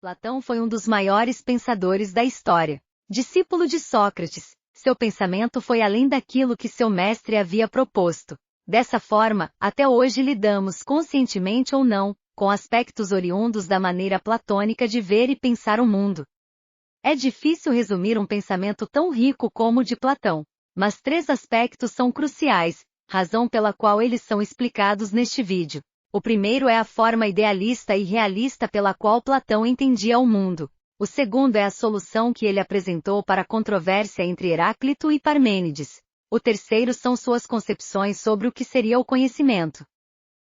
Platão foi um dos maiores pensadores da história. Discípulo de Sócrates, seu pensamento foi além daquilo que seu mestre havia proposto. Dessa forma, até hoje lidamos, conscientemente ou não, com aspectos oriundos da maneira platônica de ver e pensar o mundo. É difícil resumir um pensamento tão rico como o de Platão, mas 3 aspectos são cruciais, razão pela qual eles são explicados neste vídeo. O primeiro é a forma idealista e realista pela qual Platão entendia o mundo. O segundo é a solução que ele apresentou para a controvérsia entre Heráclito e Parmênides. O terceiro são suas concepções sobre o que seria o conhecimento.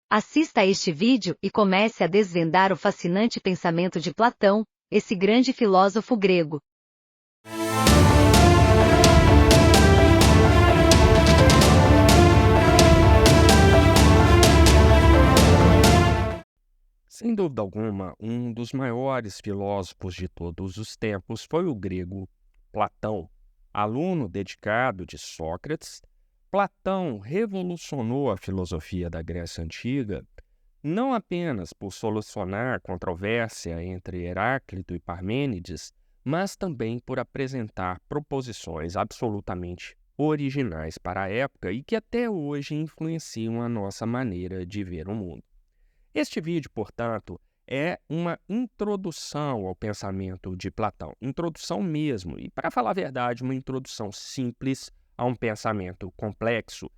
Assista a este vídeo e comece a desvendar o fascinante pensamento de Platão, esse grande filósofo grego. Sem dúvida alguma, um dos maiores filósofos de todos os tempos foi o grego Platão. Aluno dedicado de Sócrates, Platão revolucionou a filosofia da Grécia Antiga, não apenas por solucionar controvérsia entre Heráclito e Parmênides, mas também por apresentar proposições absolutamente originais para a época e que até hoje influenciam a nossa maneira de ver o mundo. Este vídeo, portanto, é uma introdução ao pensamento de Platão. Introdução mesmo, e para falar a verdade, uma introdução simples a um pensamento complexo.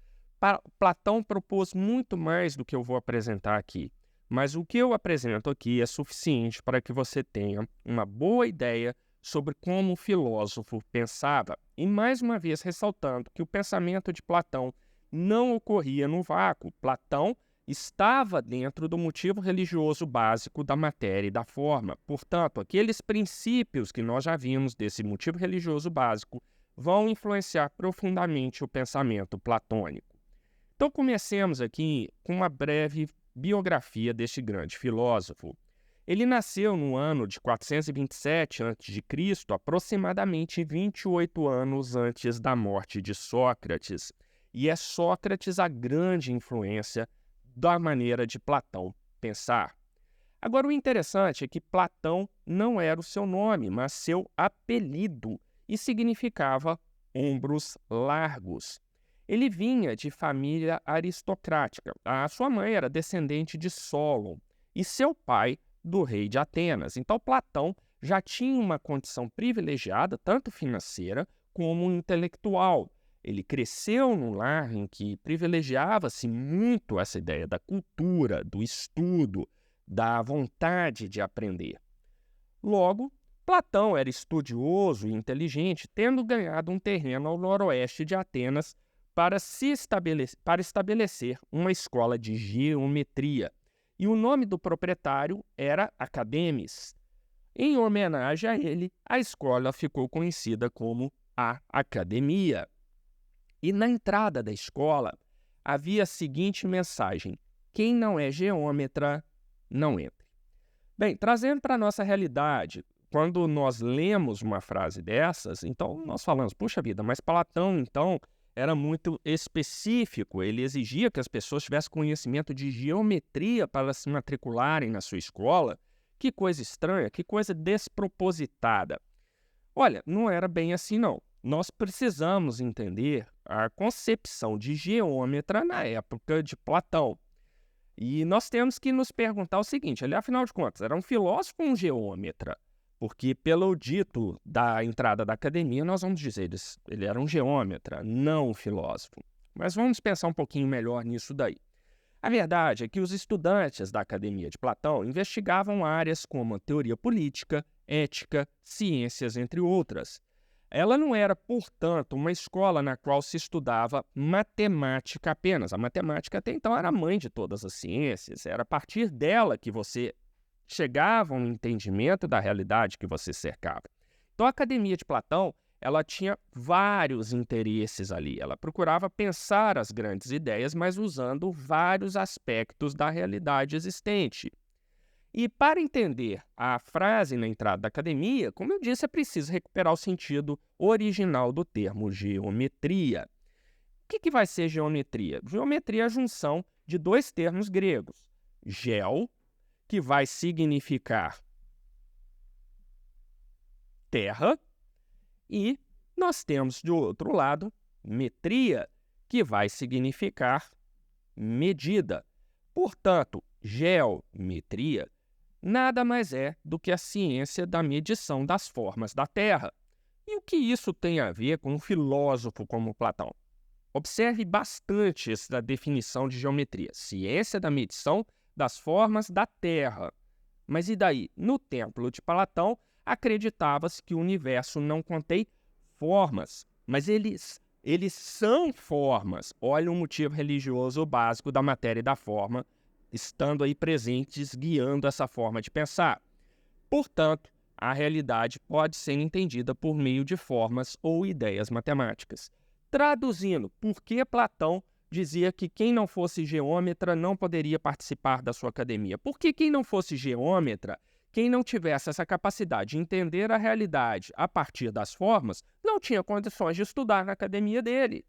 Platão propôs muito mais do que eu vou apresentar aqui, mas o que eu apresento aqui é suficiente para que você tenha uma boa ideia sobre como o filósofo pensava. E mais uma vez ressaltando que o pensamento de Platão não ocorria no vácuo. Platão estava dentro do motivo religioso básico da matéria e da forma. Portanto, aqueles princípios que nós já vimos desse motivo religioso básico vão influenciar profundamente o pensamento platônico. Então, comecemos aqui com uma breve biografia deste grande filósofo. Ele nasceu no ano de 427 a.C., aproximadamente 28 anos antes da morte de Sócrates. E é Sócrates a grande influência da maneira de Platão pensar. Agora, o interessante é que Platão não era o seu nome, mas seu apelido, e significava ombros largos. Ele vinha de família aristocrática. A sua mãe era descendente de Solon e seu pai do rei de Atenas. Então, Platão já tinha uma condição privilegiada, tanto financeira como intelectual. Ele cresceu num lar em que privilegiava-se muito essa ideia da cultura, do estudo, da vontade de aprender. Logo, Platão era estudioso e inteligente, tendo ganhado um terreno ao noroeste de Atenas para estabelecer uma escola de geometria. E o nome do proprietário era Academis. Em homenagem a ele, a escola ficou conhecida como a Academia. E na entrada da escola havia a seguinte mensagem: quem não é geômetra, não entre. Bem, trazendo para a nossa realidade, quando nós lemos uma frase dessas, então nós falamos, puxa vida, mas Platão, então, era muito específico, ele exigia que as pessoas tivessem conhecimento de geometria para se matricularem na sua escola. Que coisa estranha, que coisa despropositada. Olha, não era bem assim não. Nós precisamos entender a concepção de geômetra na época de Platão. E nós temos que nos perguntar o seguinte, ele, afinal de contas, era um filósofo ou um geômetra? Porque pelo dito da entrada da academia, nós vamos dizer, ele era um geômetra, não um filósofo. Mas vamos pensar um pouquinho melhor nisso daí. A verdade é que os estudantes da Academia de Platão investigavam áreas como a teoria política, ética, ciências, entre outras. Ela não era, portanto, uma escola na qual se estudava matemática apenas. A matemática até então era a mãe de todas as ciências, era a partir dela que você chegava a um entendimento da realidade que você cercava. Então, a Academia de Platão, ela tinha vários interesses ali. Ela procurava pensar as grandes ideias, mas usando vários aspectos da realidade existente. E para entender a frase na entrada da academia, como eu disse, é preciso recuperar o sentido original do termo geometria. O que vai ser geometria? Geometria é a junção de 2 termos gregos. Geo, que vai significar terra, e nós temos, do outro lado, metria, que vai significar medida. Portanto, geometria nada mais é do que a ciência da medição das formas da Terra. E o que isso tem a ver com um filósofo como Platão? Observe bastante essa definição de geometria, ciência da medição das formas da Terra. Mas e daí? No templo de Platão, acreditava-se que o universo não contém formas, mas eles são formas. Olha o motivo religioso básico da matéria e da forma, estando aí presentes, guiando essa forma de pensar. Portanto, a realidade pode ser entendida por meio de formas ou ideias matemáticas. Traduzindo, por que Platão dizia que quem não fosse geômetra não poderia participar da sua academia? Porque quem não fosse geômetra, quem não tivesse essa capacidade de entender a realidade a partir das formas, não tinha condições de estudar na academia dele.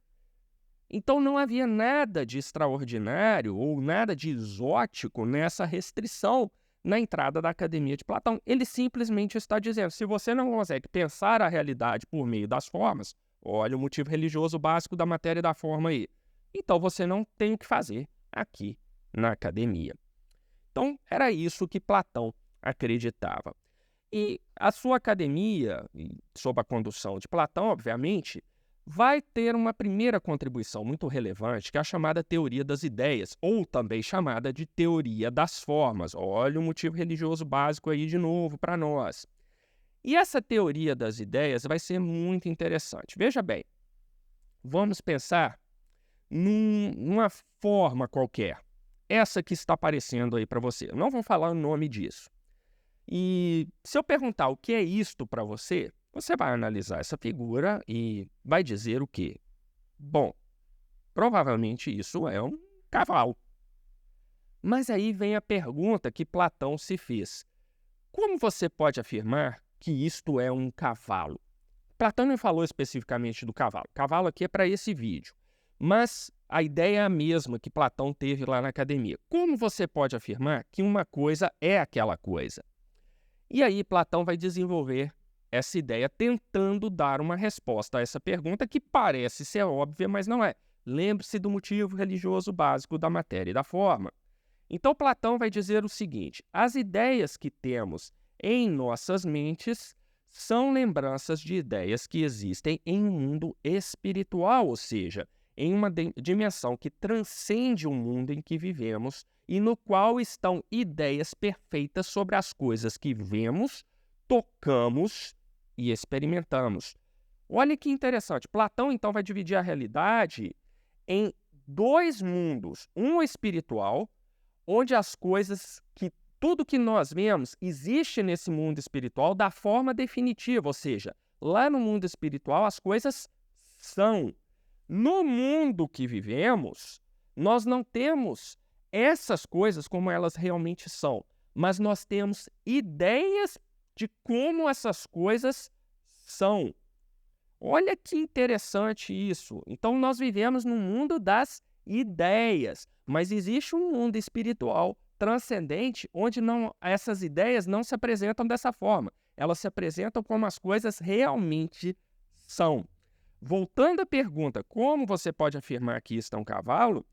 Então não havia nada de extraordinário ou nada de exótico nessa restrição na entrada da academia de Platão. Ele simplesmente está dizendo, se você não consegue pensar a realidade por meio das formas, olha o motivo religioso básico da matéria e da forma aí, então você não tem o que fazer aqui na academia. Então era isso que Platão acreditava. E a sua academia, sob a condução de Platão, obviamente, vai ter uma primeira contribuição muito relevante, que é a chamada teoria das ideias, ou também chamada de teoria das formas. Olha o motivo religioso básico aí de novo para nós. E essa teoria das ideias vai ser muito interessante. Veja bem, vamos pensar numa forma qualquer. Essa que está aparecendo aí para você. Eu não vou falar o nome disso. E se eu perguntar o que é isto para você, você vai analisar essa figura e vai dizer o quê? Bom, provavelmente isso é um cavalo. Mas aí vem a pergunta que Platão se fez. Como você pode afirmar que isto é um cavalo? Platão não falou especificamente do cavalo. Cavalo aqui é para esse vídeo. Mas a ideia é a mesma que Platão teve lá na academia. Como você pode afirmar que uma coisa é aquela coisa? E aí Platão vai desenvolver essa ideia tentando dar uma resposta a essa pergunta que parece ser óbvia, mas não é. Lembre-se do motivo religioso básico da matéria e da forma. Então Platão vai dizer o seguinte: as ideias que temos em nossas mentes são lembranças de ideias que existem em um mundo espiritual, ou seja, em uma dimensão que transcende o mundo em que vivemos e no qual estão ideias perfeitas sobre as coisas que vemos, tocamos e experimentamos. Olha que interessante. Platão, então, vai dividir a realidade em dois mundos. Um espiritual, onde as coisas, tudo que nós vemos existe nesse mundo espiritual da forma definitiva, ou seja, lá no mundo espiritual as coisas são. No mundo que vivemos, nós não temos essas coisas como elas realmente são, mas nós temos ideias de como essas coisas são. Olha que interessante isso. Então nós vivemos no mundo das ideias, mas existe um mundo espiritual transcendente onde essas ideias não se apresentam dessa forma. Elas se apresentam como as coisas realmente são. Voltando à pergunta, como você pode afirmar que isto é um cavalo?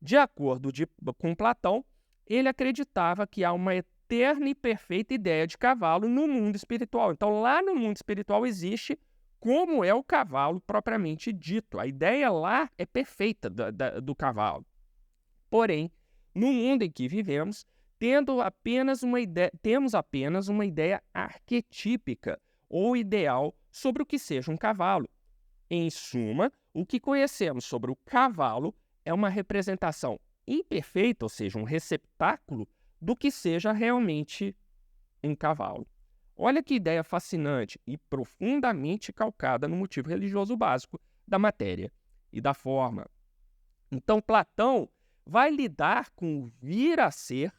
De acordo com Platão, ele acreditava que há uma eterna e perfeita ideia de cavalo no mundo espiritual. Então, lá no mundo espiritual existe como é o cavalo propriamente dito. A ideia lá é perfeita do cavalo. Porém, no mundo em que vivemos, temos apenas uma ideia arquetípica ou ideal sobre o que seja um cavalo. Em suma, o que conhecemos sobre o cavalo é uma representação imperfeita, ou seja, um receptáculo do que seja realmente um cavalo. Olha que ideia fascinante e profundamente calcada no motivo religioso básico da matéria e da forma. Então, Platão vai lidar com o vir a ser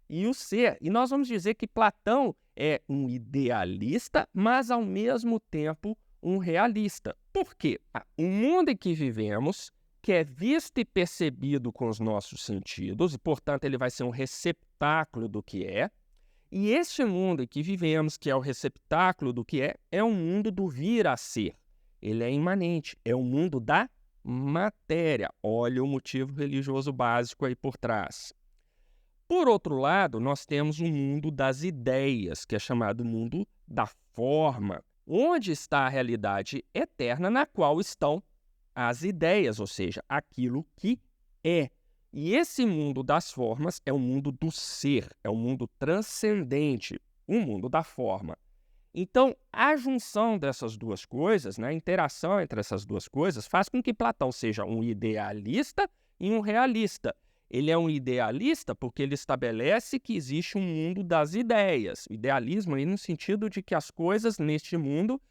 e o ser. E nós vamos dizer que Platão é um idealista, mas ao mesmo tempo um realista. Por quê? O mundo em que vivemos, que é visto e percebido com os nossos sentidos, e, portanto, ele vai ser um receptáculo do que é, E este mundo em que vivemos, que é o receptáculo do que é um mundo do vir a ser. Ele é imanente, é o mundo da matéria. Olha o motivo religioso básico aí por trás. Por outro lado, nós temos o mundo das ideias, que é chamado mundo da forma, onde está a realidade eterna na qual estão as ideias, ou seja, aquilo que é. E esse mundo das formas é o mundo do ser, é o mundo transcendente, o mundo da forma. Então, a junção dessas duas coisas, né, a interação entre essas duas coisas, faz com que Platão seja um idealista e um realista. Ele é um idealista porque ele estabelece que existe um mundo das ideias. Idealismo aí no sentido de que as coisas neste mundo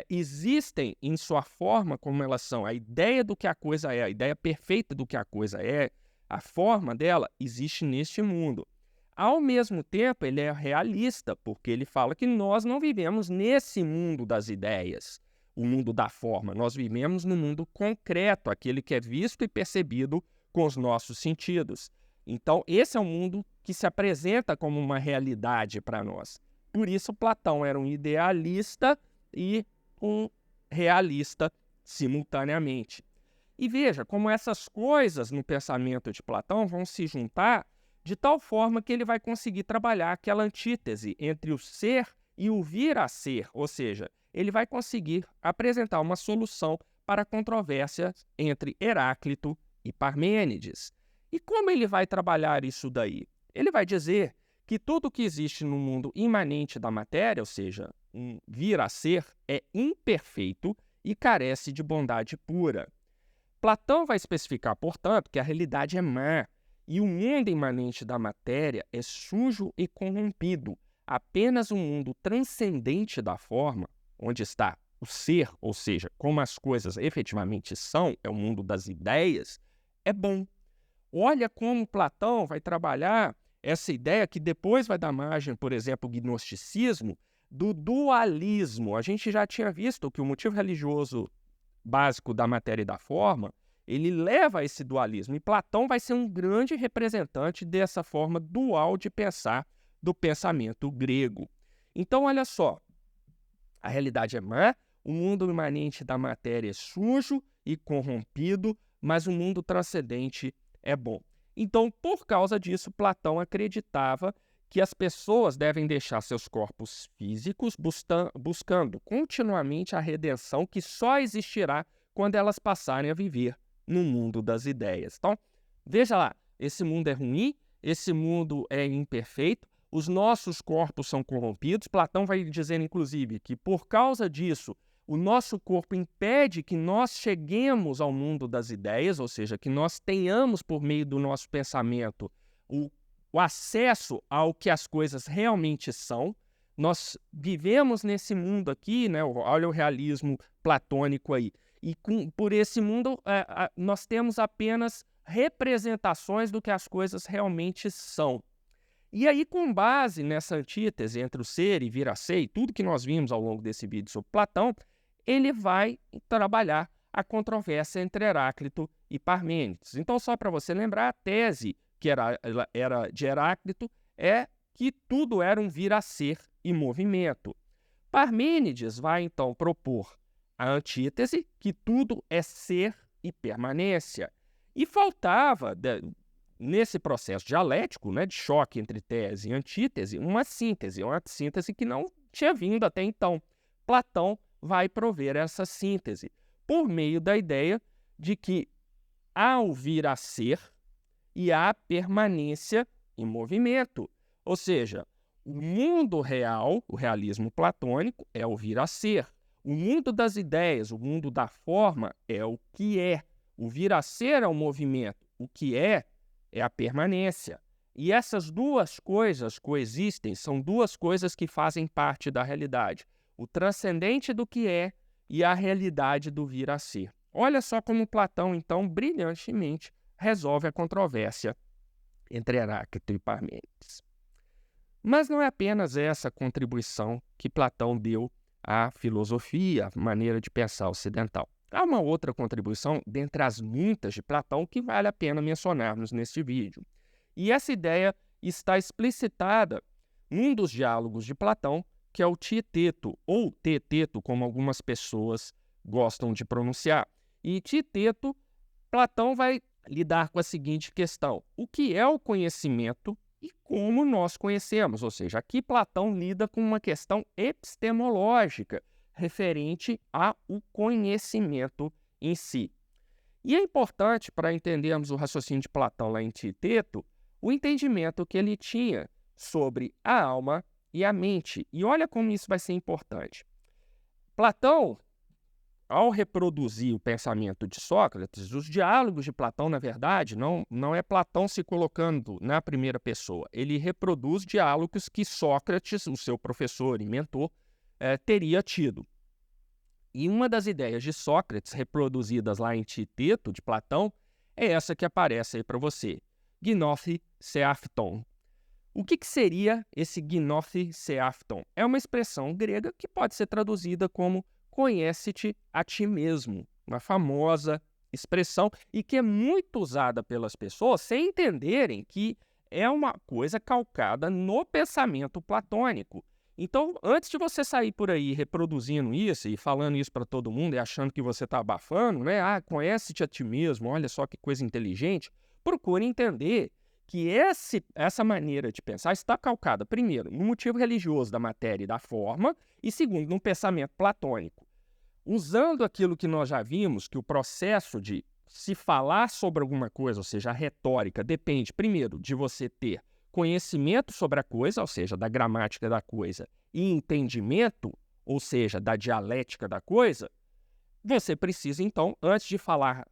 existem em sua forma como elas são. A ideia do que a coisa é, a ideia perfeita do que a coisa é, a forma dela existe neste mundo. Ao mesmo tempo, ele é realista, porque ele fala que nós não vivemos nesse mundo das ideias, o mundo da forma. Nós vivemos no mundo concreto, aquele que é visto e percebido com os nossos sentidos. Então, esse é um mundo que se apresenta como uma realidade para nós. Por isso, Platão era um idealista e um realista simultaneamente. E veja como essas coisas no pensamento de Platão vão se juntar de tal forma que ele vai conseguir trabalhar aquela antítese entre o ser e o vir a ser, ou seja, ele vai conseguir apresentar uma solução para a controvérsia entre Heráclito e Parmênides. E como ele vai trabalhar isso daí? Ele vai dizer que tudo que existe no mundo imanente da matéria, ou seja, um vir a ser, é imperfeito e carece de bondade pura. Platão vai especificar, portanto, que a realidade é má e o mundo imanente da matéria é sujo e corrompido. Apenas um mundo transcendente da forma, onde está o ser, ou seja, como as coisas efetivamente são, é o mundo das ideias, é bom. Olha como Platão vai trabalhar essa ideia que depois vai dar margem, por exemplo, ao gnosticismo, do dualismo. A gente já tinha visto que o motivo religioso básico da matéria e da forma, ele leva a esse dualismo. E Platão vai ser um grande representante dessa forma dual de pensar do pensamento grego. Então, olha só, a realidade é má, o mundo imanente da matéria é sujo e corrompido, mas o mundo transcendente é bom. Então, por causa disso, Platão acreditava que as pessoas devem deixar seus corpos físicos buscando continuamente a redenção que só existirá quando elas passarem a viver no mundo das ideias. Então, veja lá, esse mundo é ruim, esse mundo é imperfeito, os nossos corpos são corrompidos. Platão vai dizer, inclusive, que por causa disso, o nosso corpo impede que nós cheguemos ao mundo das ideias, ou seja, que nós tenhamos, por meio do nosso pensamento, o acesso ao que as coisas realmente são. Nós vivemos nesse mundo aqui, né? Olha o realismo platônico aí. E por esse mundo, nós temos apenas representações do que as coisas realmente são. E aí, com base nessa antítese entre o ser e vir a ser, e tudo que nós vimos ao longo desse vídeo sobre Platão, ele vai trabalhar a controvérsia entre Heráclito e Parmênides. Então, só para você lembrar, a tese que era de Heráclito é que tudo era um vir a ser e movimento. Parmênides vai, então, propor a antítese, que tudo é ser e permanência. E faltava, nesse processo dialético, né, de choque entre tese e antítese, uma síntese que não tinha vindo até então. Platão vai prover essa síntese por meio da ideia de que há o vir a ser e há permanência em movimento. Ou seja, o mundo real, o realismo platônico, é o vir a ser. O mundo das ideias, o mundo da forma, é o que é. O vir a ser é o movimento. O que é a permanência. E essas duas coisas coexistem, são duas coisas que fazem parte da realidade. O transcendente do que é e a realidade do vir a ser. Olha só como Platão, então, brilhantemente resolve a controvérsia entre Heráclito e Parmênides. Mas não é apenas essa contribuição que Platão deu à filosofia, à maneira de pensar ocidental. Há uma outra contribuição, dentre as muitas de Platão, que vale a pena mencionarmos neste vídeo. E essa ideia está explicitada num dos diálogos de Platão, que é o Tieteto, ou Teteto, como algumas pessoas gostam de pronunciar. E Tieteto, Platão vai lidar com a seguinte questão: o que é o conhecimento e como nós conhecemos? Ou seja, aqui Platão lida com uma questão epistemológica referente ao conhecimento em si. E é importante, para entendermos o raciocínio de Platão lá em Tieteto, o entendimento que ele tinha sobre a alma e a mente. E olha como isso vai ser importante. Platão, ao reproduzir o pensamento de Sócrates, os diálogos de Platão, na verdade, não é Platão se colocando na primeira pessoa. Ele reproduz diálogos que Sócrates, o seu professor e mentor, teria tido. E uma das ideias de Sócrates, reproduzidas lá em Tieteto, de Platão, é essa que aparece aí para você. Gnóthi seaphton. O que seria esse gnóthi seaphton? É uma expressão grega que pode ser traduzida como conhece-te a ti mesmo. Uma famosa expressão e que é muito usada pelas pessoas sem entenderem que é uma coisa calcada no pensamento platônico. Então, antes de você sair por aí reproduzindo isso e falando isso para todo mundo e achando que você está abafando, né? Ah, conhece-te a ti mesmo, olha só que coisa inteligente. Procure entender que essa maneira de pensar está calcada, primeiro, no motivo religioso da matéria e da forma, e segundo, no pensamento platônico. Usando aquilo que nós já vimos, que o processo de se falar sobre alguma coisa, ou seja, a retórica, depende, primeiro, de você ter conhecimento sobre a coisa, ou seja, da gramática da coisa, e entendimento, ou seja, da dialética da coisa, você precisa, então, antes de falar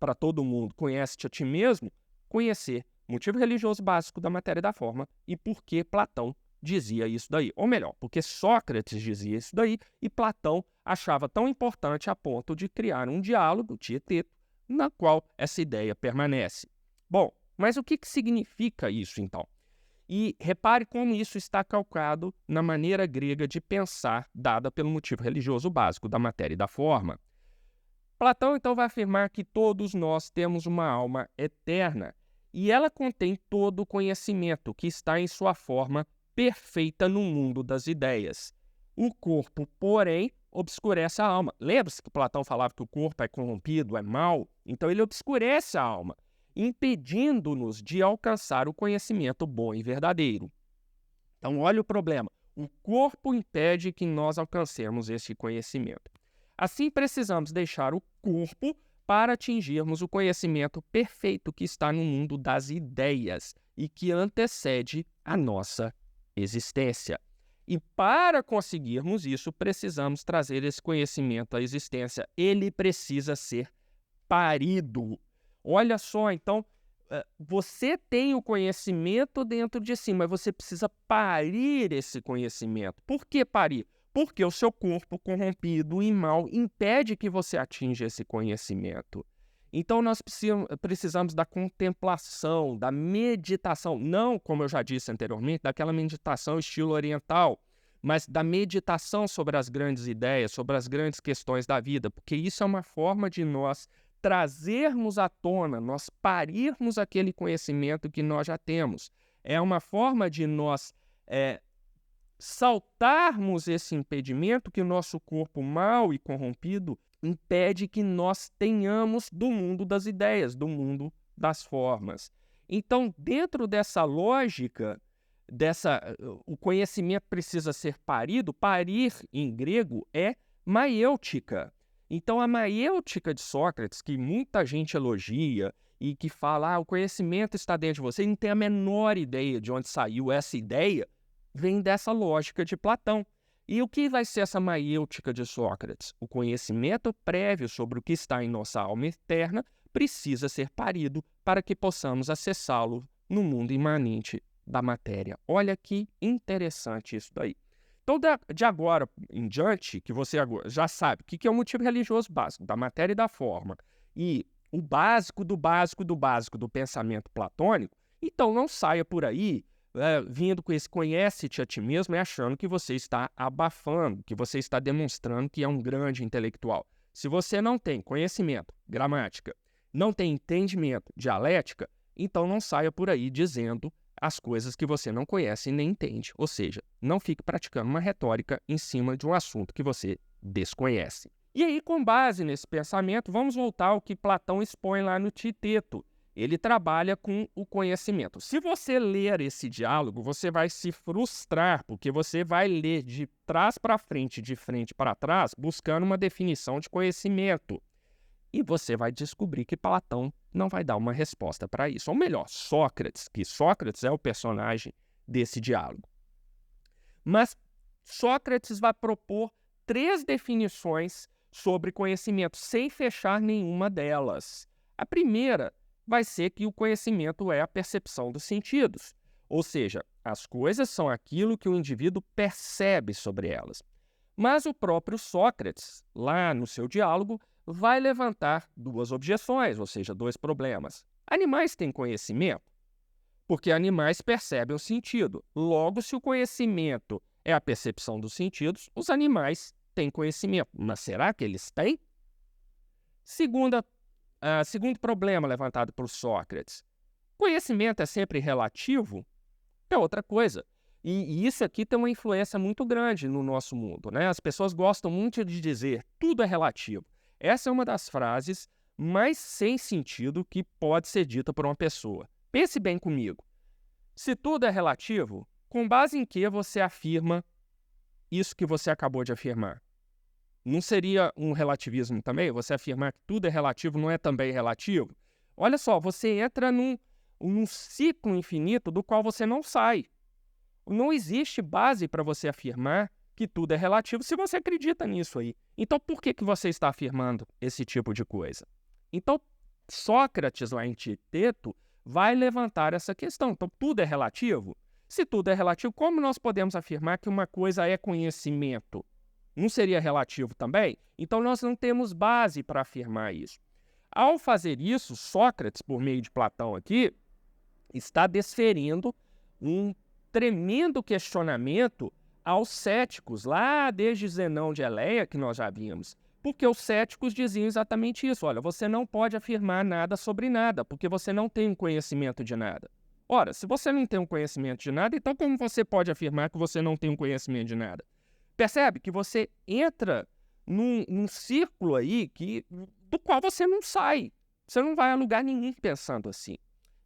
para todo mundo, conhece-te a ti mesmo, conhecer o motivo religioso básico da matéria e da forma e por que Platão dizia isso daí. Ou melhor, porque Sócrates dizia isso daí e Platão achava tão importante a ponto de criar um diálogo, Tieteto, na qual essa ideia permanece. Bom, mas o que significa isso, então? E repare como isso está calcado na maneira grega de pensar dada pelo motivo religioso básico da matéria e da forma. Platão, então, vai afirmar que todos nós temos uma alma eterna e ela contém todo o conhecimento que está em sua forma perfeita no mundo das ideias. O corpo, porém, obscurece a alma. Lembra-se que Platão falava que o corpo é corrompido, é mau? Então ele obscurece a alma, impedindo-nos de alcançar o conhecimento bom e verdadeiro. Então, olha o problema. O corpo impede que nós alcancemos esse conhecimento. Assim, precisamos deixar o corpo para atingirmos o conhecimento perfeito que está no mundo das ideias e que antecede a nossa existência. E para conseguirmos isso, precisamos trazer esse conhecimento à existência. Ele precisa ser parido. Olha só, então, você tem o conhecimento dentro de si, mas você precisa parir esse conhecimento. Por que parir? Porque o seu corpo corrompido e mau impede que você atinja esse conhecimento. Então, nós precisamos da contemplação, da meditação, não, como eu já disse anteriormente, daquela meditação estilo oriental, mas da meditação sobre as grandes ideias, sobre as grandes questões da vida, porque isso é uma forma de nós trazermos à tona, nós parirmos aquele conhecimento que nós já temos. É uma forma de nós saltarmos esse impedimento que o nosso corpo mau e corrompido impede que nós tenhamos do mundo das ideias, do mundo das formas. Então, dentro dessa lógica, o conhecimento precisa ser parido. Parir, em grego, é maiêutica. Então, a maiêutica de Sócrates, que muita gente elogia e que fala, o conhecimento está dentro de você, e não tem a menor ideia de onde saiu essa ideia, vem dessa lógica de Platão. E o que vai ser essa maiêutica de Sócrates? O conhecimento prévio sobre o que está em nossa alma eterna precisa ser parido para que possamos acessá-lo no mundo imanente da matéria. Olha que interessante isso daí. Então, de agora em diante, que você já sabe o que é o motivo religioso básico da matéria e da forma, e o básico do básico do básico do pensamento platônico, então não saia por aí vindo com esse conhece-te a ti mesmo e achando que você está abafando, que você está demonstrando que é um grande intelectual. Se você não tem conhecimento, gramática, não tem entendimento, dialética, então não saia por aí dizendo as coisas que você não conhece e nem entende. Ou seja, não fique praticando uma retórica em cima de um assunto que você desconhece. E aí, com base nesse pensamento, vamos voltar ao que Platão expõe lá no Titeto. Ele trabalha com o conhecimento. Se você ler esse diálogo, você vai se frustrar, porque você vai ler de trás para frente, de frente para trás, buscando uma definição de conhecimento. E você vai descobrir que Platão não vai dar uma resposta para isso. Ou melhor, Sócrates, que Sócrates é o personagem desse diálogo. Mas Sócrates vai propor 3 definições sobre conhecimento, sem fechar nenhuma delas. A primeira vai ser que o conhecimento é a percepção dos sentidos. Ou seja, as coisas são aquilo que o indivíduo percebe sobre elas. Mas o próprio Sócrates, lá no seu diálogo, vai levantar 2 objeções, ou seja, 2 problemas. Animais têm conhecimento? Porque animais percebem o sentido. Logo, se o conhecimento é a percepção dos sentidos, os animais têm conhecimento. Mas será que eles têm? Segundo problema levantado por Sócrates. Conhecimento é sempre relativo? É outra coisa. E isso aqui tem uma influência muito grande no nosso mundo, né? As pessoas gostam muito de dizer tudo é relativo. Essa é uma das frases mais sem sentido que pode ser dita por uma pessoa. Pense bem comigo. Se tudo é relativo, com base em que você afirma isso que você acabou de afirmar? Não seria um relativismo também? Você afirmar que tudo é relativo não é também relativo? Olha só, você entra num ciclo infinito do qual você não sai. Não existe base para você afirmar que tudo é relativo se você acredita nisso aí. Então, por que você está afirmando esse tipo de coisa? Então, Sócrates, lá em Titeto, vai levantar essa questão. Então, tudo é relativo? Se tudo é relativo, como nós podemos afirmar que uma coisa é conhecimento? Não seria relativo também? Então, nós não temos base para afirmar isso. Ao fazer isso, Sócrates, por meio de Platão aqui, está desferindo um tremendo questionamento aos céticos, lá desde Zenão de Eleia, que nós já vimos. Porque os céticos diziam exatamente isso. Olha, você não pode afirmar nada sobre nada, porque você não tem um conhecimento de nada. Ora, se você não tem um conhecimento de nada, então como você pode afirmar que você não tem um conhecimento de nada? Percebe que você entra num círculo aí do qual você não sai. Você não vai a lugar nenhum pensando assim.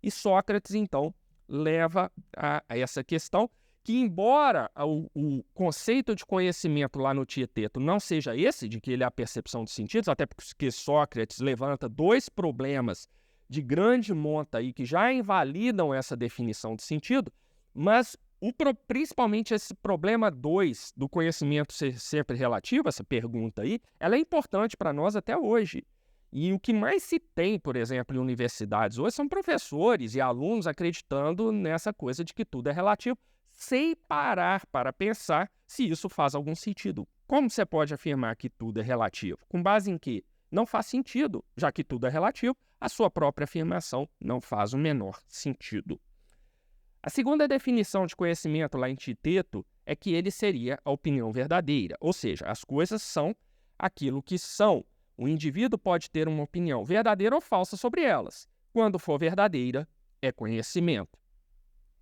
E Sócrates, então, leva a essa questão que, embora o conceito de conhecimento lá no Titeto não seja esse, de que ele é a percepção dos sentidos, até porque Sócrates levanta 2 problemas de grande monta aí que já invalidam essa definição de sentido, mas principalmente esse problema 2 do conhecimento ser sempre relativo, essa pergunta aí, ela é importante para nós até hoje. E o que mais se tem, por exemplo, em universidades hoje são professores e alunos acreditando nessa coisa de que tudo é relativo, sem parar para pensar se isso faz algum sentido. Como você pode afirmar que tudo é relativo? Com base em quê? Não faz sentido, já que tudo é relativo, a sua própria afirmação não faz o menor sentido. A segunda definição de conhecimento lá em Titeto é que ele seria a opinião verdadeira, ou seja, as coisas são aquilo que são. O indivíduo pode ter uma opinião verdadeira ou falsa sobre elas. Quando for verdadeira, é conhecimento.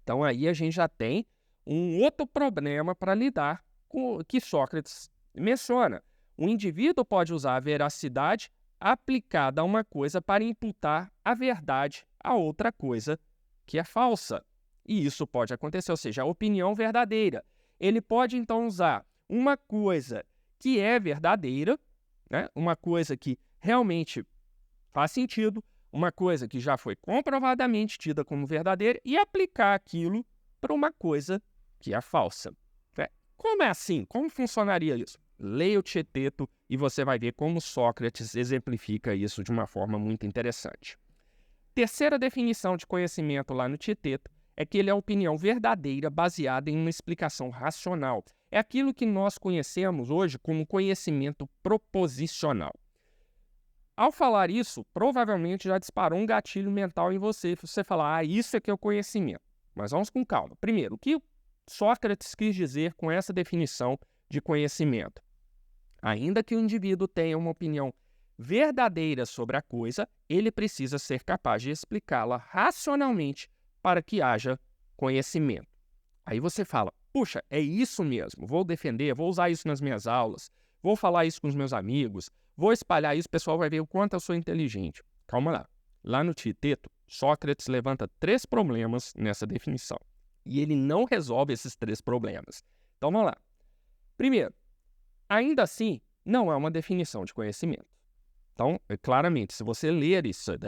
Então aí a gente já tem um outro problema para lidar com o que Sócrates menciona. O indivíduo pode usar a veracidade aplicada a uma coisa para imputar a verdade a outra coisa que é falsa. E isso pode acontecer, ou seja, a opinião verdadeira. Ele pode então usar uma coisa que é verdadeira, né? Uma coisa que realmente faz sentido, uma coisa que já foi comprovadamente tida como verdadeira e aplicar aquilo para uma coisa que é falsa. Como é assim? Como funcionaria isso? Leia o Titeto e você vai ver como Sócrates exemplifica isso de uma forma muito interessante. Terceira definição de conhecimento lá no Titeto é que ele é a opinião verdadeira baseada em uma explicação racional. É aquilo que nós conhecemos hoje como conhecimento proposicional. Ao falar isso, provavelmente já disparou um gatilho mental em você. Você fala, isso é que é o conhecimento. Mas vamos com calma. Primeiro, o que Sócrates quis dizer com essa definição de conhecimento? Ainda que o indivíduo tenha uma opinião verdadeira sobre a coisa, ele precisa ser capaz de explicá-la racionalmente para que haja conhecimento. Aí você fala, puxa, é isso mesmo, vou defender, vou usar isso nas minhas aulas, vou falar isso com os meus amigos, vou espalhar isso, o pessoal vai ver o quanto eu sou inteligente. Calma lá. Lá no Tieteto, Sócrates levanta 3 problemas nessa definição. E ele não resolve esses 3 problemas. Então vamos lá. Primeiro, ainda assim, não é uma definição de conhecimento. Então, claramente, se você ler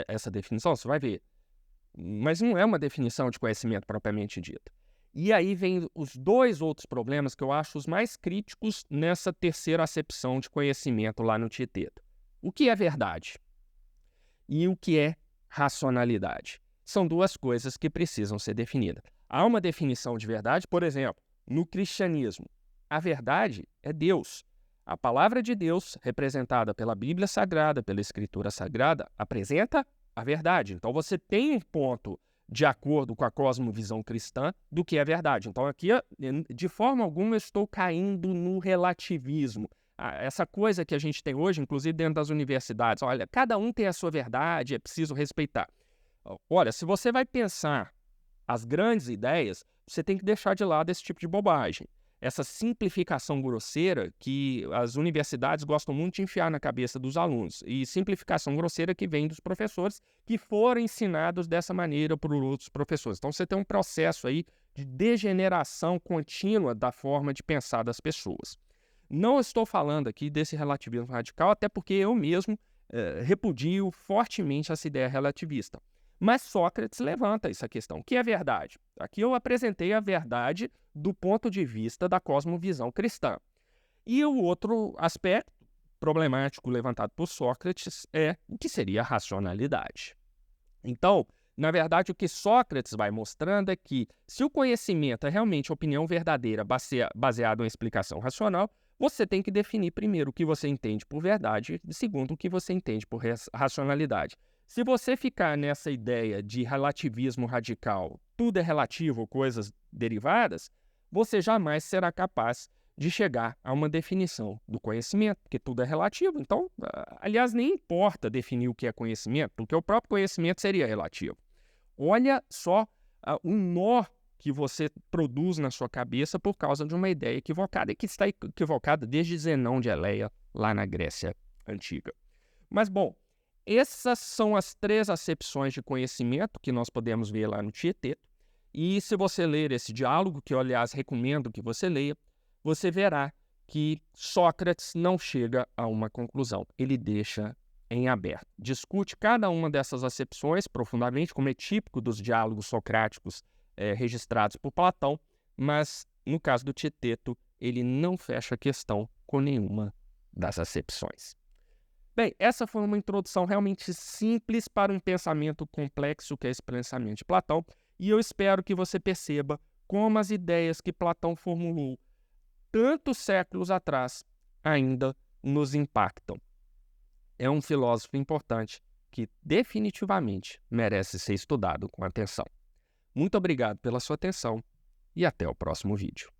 essa definição, você vai ver. Mas não é uma definição de conhecimento propriamente dita. E aí vem os 2 outros problemas que eu acho os mais críticos nessa terceira acepção de conhecimento lá no Tieteto. O que é verdade? E o que é racionalidade? São 2 coisas que precisam ser definidas. Há uma definição de verdade, por exemplo, no cristianismo. A verdade é Deus. A palavra de Deus, representada pela Bíblia Sagrada, pela Escritura Sagrada, apresenta a verdade. Então você tem um ponto de acordo com a cosmovisão cristã do que é verdade. Então aqui, de forma alguma, eu estou caindo no relativismo. Essa coisa que a gente tem hoje, inclusive dentro das universidades, olha, cada um tem a sua verdade, é preciso respeitar. Olha, se você vai pensar as grandes ideias, você tem que deixar de lado esse tipo de bobagem. Essa simplificação grosseira que as universidades gostam muito de enfiar na cabeça dos alunos. E simplificação grosseira que vem dos professores que foram ensinados dessa maneira por outros professores. Então você tem um processo aí de degeneração contínua da forma de pensar das pessoas. Não estou falando aqui desse relativismo radical, até porque eu mesmo repudio fortemente essa ideia relativista. Mas Sócrates levanta essa questão. O que é verdade? Aqui eu apresentei a verdade do ponto de vista da cosmovisão cristã. E o outro aspecto problemático levantado por Sócrates é o que seria a racionalidade. Então, na verdade, o que Sócrates vai mostrando é que se o conhecimento é realmente opinião verdadeira baseado em explicação racional, você tem que definir primeiro o que você entende por verdade e segundo o que você entende por racionalidade. Se você ficar nessa ideia de relativismo radical, tudo é relativo, coisas derivadas, você jamais será capaz de chegar a uma definição do conhecimento, porque tudo é relativo. Então, aliás, nem importa definir o que é conhecimento, porque o próprio conhecimento seria relativo. Olha só o nó que você produz na sua cabeça por causa de uma ideia equivocada, e que está equivocada desde Zenão de Eleia, lá na Grécia Antiga. Mas, bom, essas são as 3 acepções de conhecimento que nós podemos ver lá no Tieteto. E se você ler esse diálogo, que eu, aliás, recomendo que você leia, você verá que Sócrates não chega a uma conclusão. Ele deixa em aberto. Discute cada uma dessas acepções profundamente, como é típico dos diálogos socráticos registrados por Platão, mas, no caso do Tieteto, ele não fecha a questão com nenhuma das acepções. Bem, essa foi uma introdução realmente simples para um pensamento complexo que é esse pensamento de Platão, e eu espero que você perceba como as ideias que Platão formulou tantos séculos atrás ainda nos impactam. É um filósofo importante que definitivamente merece ser estudado com atenção. Muito obrigado pela sua atenção e até o próximo vídeo.